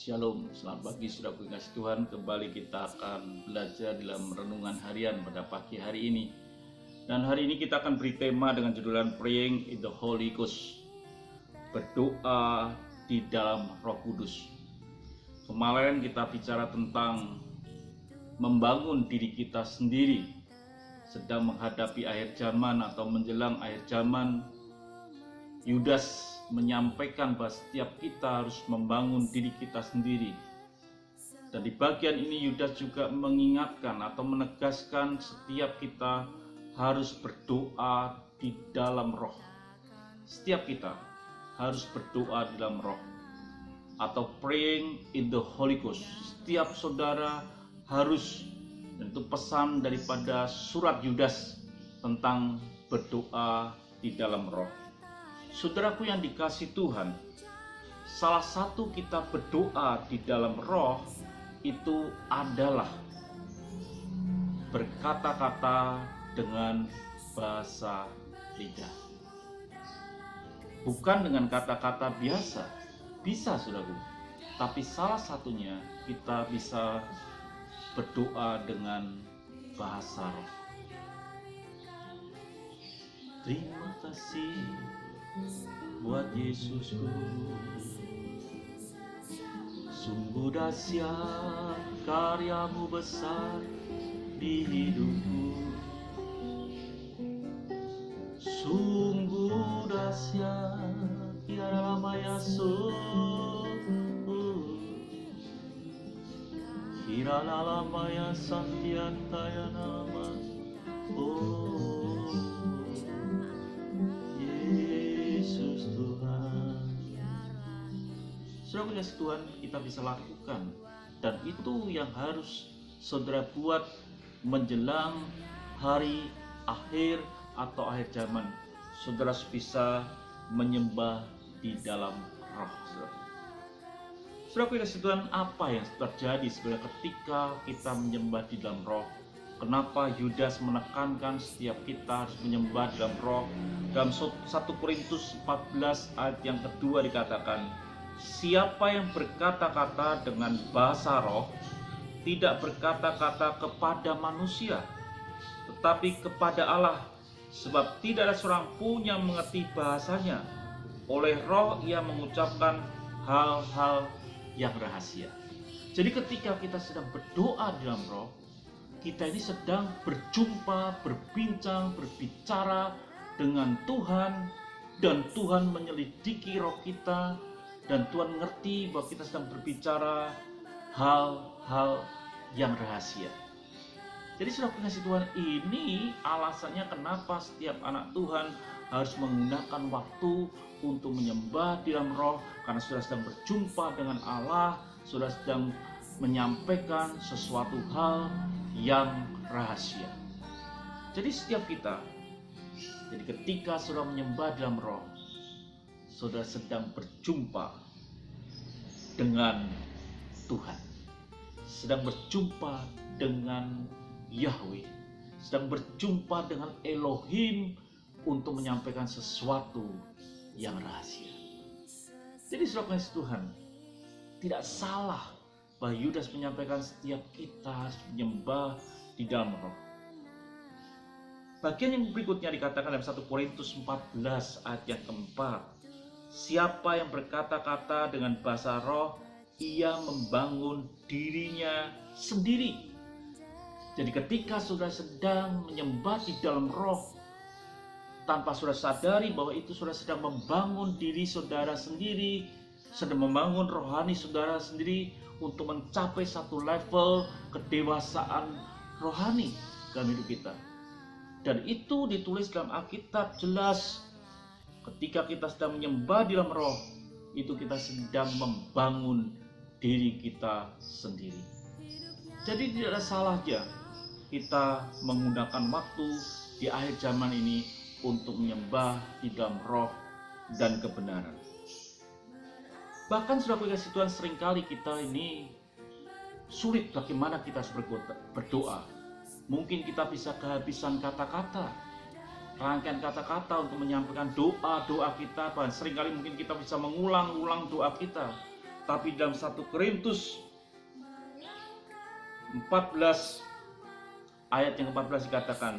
Shalom, selamat pagi saudaraku yang kasih Tuhan. Kembali kita akan belajar dalam renungan harian pada pagi hari ini. Dan hari ini kita akan beri tema dengan judul Praying in the Holy Ghost, berdoa di dalam Roh Kudus. Kemarin kita bicara tentang membangun diri kita sendiri sedang menghadapi akhir zaman atau menjelang akhir zaman. Yudas menyampaikan bahwa setiap kita harus membangun diri kita sendiri. Dan di bagian ini Yudas juga mengingatkan atau menegaskan setiap kita harus berdoa di dalam roh. Setiap kita harus berdoa di dalam roh atau praying in the Holy Ghost. Setiap saudara harus, dan itu pesan daripada surat Yudas tentang berdoa di dalam roh. Saudaraku yang dikasih Tuhan, salah satu kita berdoa di dalam roh itu adalah berkata-kata dengan bahasa lidah. Bukan dengan kata-kata biasa, bisa saudaraku, tapi salah satunya kita bisa berdoa dengan bahasa roh. Terima kasih buat Yesusku, sungguh dahsyat karyamu besar di hidupku. Sungguh dahsyat tiada lamanya kirana lamanya santiantaya nama Yesus Tuhan. Saudara kasih Tuhan, kita bisa lakukan, dan itu yang harus saudara buat menjelang hari akhir atau akhir zaman. Saudara bisa menyembah di dalam roh. Saudara kasih Tuhan, apa yang terjadi sebenarnya ketika kita menyembah di dalam roh? Kenapa Yudas menekankan setiap kita harus menyembah dalam roh? Dalam 1 Korintus 14 ayat yang kedua dikatakan, siapa yang berkata-kata dengan bahasa roh tidak berkata-kata kepada manusia, tetapi kepada Allah, sebab tidak ada seorang pun yang mengerti bahasanya. Oleh roh ia mengucapkan hal-hal yang rahasia. Jadi ketika kita sedang berdoa dalam roh, kita ini sedang berjumpa, berbincang, berbicara dengan Tuhan, dan Tuhan menyelidiki roh kita, dan Tuhan mengerti bahwa kita sedang berbicara hal-hal yang rahasia. Jadi saudara kasih Tuhan, ini alasannya kenapa setiap anak Tuhan harus menggunakan waktu untuk menyembah di dalam roh, karena saudara sedang berjumpa dengan Allah, saudara sedang menyampaikan sesuatu hal yang rahasia. Jadi setiap kita, jadi ketika saudara menyembah dalam roh, saudara sedang berjumpa dengan Tuhan, sedang berjumpa dengan Yahweh, sedang berjumpa dengan Elohim untuk menyampaikan sesuatu yang rahasia. Jadi saudara kasih Tuhan, tidak salah bahwa Yudas menyampaikan setiap kita harus menyembah di dalam roh. Bagian yang berikutnya dikatakan dalam 1 Korintus 14 ayat yang keempat, siapa yang berkata-kata dengan bahasa roh, ia membangun dirinya sendiri. Jadi ketika saudara sedang menyembah di dalam roh, tanpa saudara sadari bahwa itu saudara sedang membangun diri saudara sendiri, sedang membangun rohani saudara sendiri untuk mencapai satu level kedewasaan rohani dalam hidup kita. Dan itu ditulis dalam Alkitab jelas, ketika kita sedang menyembah di dalam roh, itu kita sedang membangun diri kita sendiri. Jadi tidak ada salahnya kita menggunakan waktu di akhir zaman ini untuk menyembah di dalam roh dan kebenaran. Bahkan saudara kasih Tuhan, seringkali kita ini sulit bagaimana kita harus berdoa. Mungkin kita bisa kehabisan kata-kata, rangkaian kata-kata untuk menyampaikan doa-doa kita. Bahkan seringkali mungkin kita bisa mengulang-ulang doa kita. Tapi dalam 1 Korintus 14 ayat yang ke-14 dikatakan,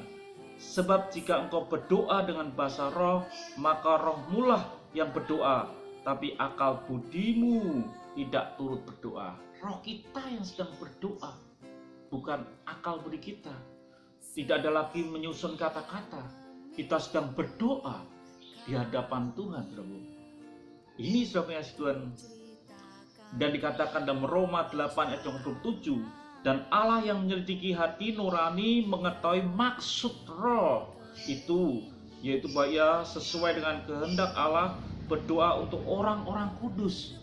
sebab jika engkau berdoa dengan bahasa roh, maka rohmu lah yang berdoa, tapi akal budimu tidak turut berdoa. Roh kita yang sedang berdoa, bukan akal budi kita. Tidak ada lagi menyusun kata-kata. Kita sedang berdoa di hadapan Tuhan, saudara. Ini saudara Tuhan. Dan dikatakan dalam Roma 8 ayat 27, dan Allah yang menyelidiki hati nurani mengetahui maksud roh itu, yaitu bahwa sesuai dengan kehendak Allah berdoa untuk orang-orang kudus.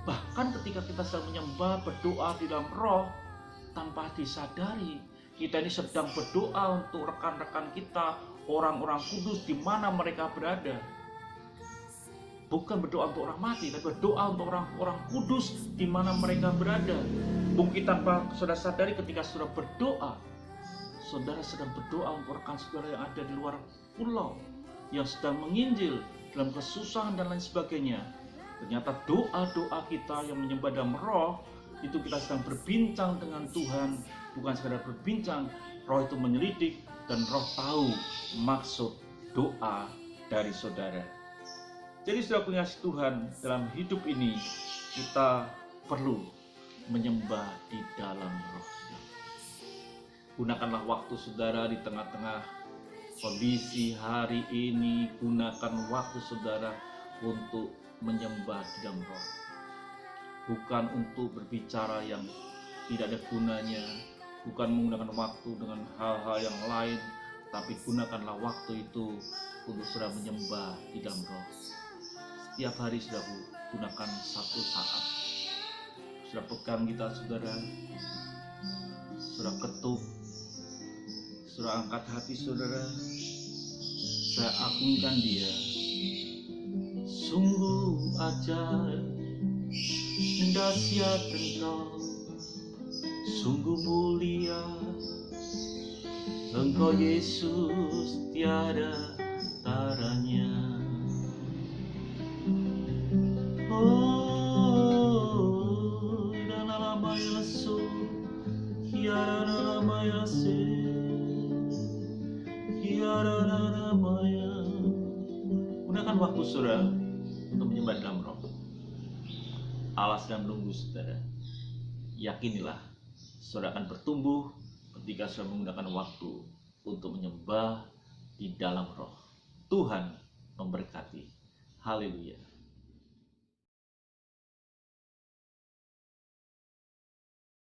Bahkan ketika kita sedang menyembah, berdoa di dalam roh, tanpa disadari kita ini sedang berdoa untuk rekan-rekan kita, orang-orang kudus di mana mereka berada. Bukan berdoa untuk orang mati, tapi berdoa untuk orang-orang kudus di mana mereka berada. Mungkin tanpa saudara sadari, ketika saudara berdoa, saudara sedang berdoa untuk rekan saudara yang ada di luar pulau, yang sedang menginjil dalam kesusahan dan lain sebagainya. Ternyata doa-doa kita yang menyembah dalam roh, itu kita sedang berbincang dengan Tuhan. Bukan sekadar berbincang, roh itu menyelidik dan roh tahu maksud doa dari saudara. Jadi saudara pengasih Tuhan, dalam hidup ini kita perlu menyembah di dalam roh. Gunakanlah waktu saudara di tengah-tengah kondisi hari ini. Gunakan waktu saudara untuk menyembah di dalam roh. Bukan untuk berbicara yang tidak ada gunanya, bukan menggunakan waktu dengan hal-hal yang lain, tapi gunakanlah waktu itu untuk saudara menyembah di dalam roh. Setiap hari sudah gunakan 1 saat. Sudah pegang gitar saudara, sudah ketuk, sudah angkat hati saudara, saya agungkan dia. Sungguh ajaib, dahsyat engkau, sungguh mulia engkau Yesus, tiada taranya. Oh, dan nama Yesus, tiada nama Yesus, tiada nama Yesus. Gunakan waktu saudara untuk menyembah dalam roh. Allah sedang menunggu saudara. Yakinilah, saudara akan bertumbuh ketika saudara menggunakan waktu untuk menyembah di dalam roh. Tuhan memberkati. Haleluya.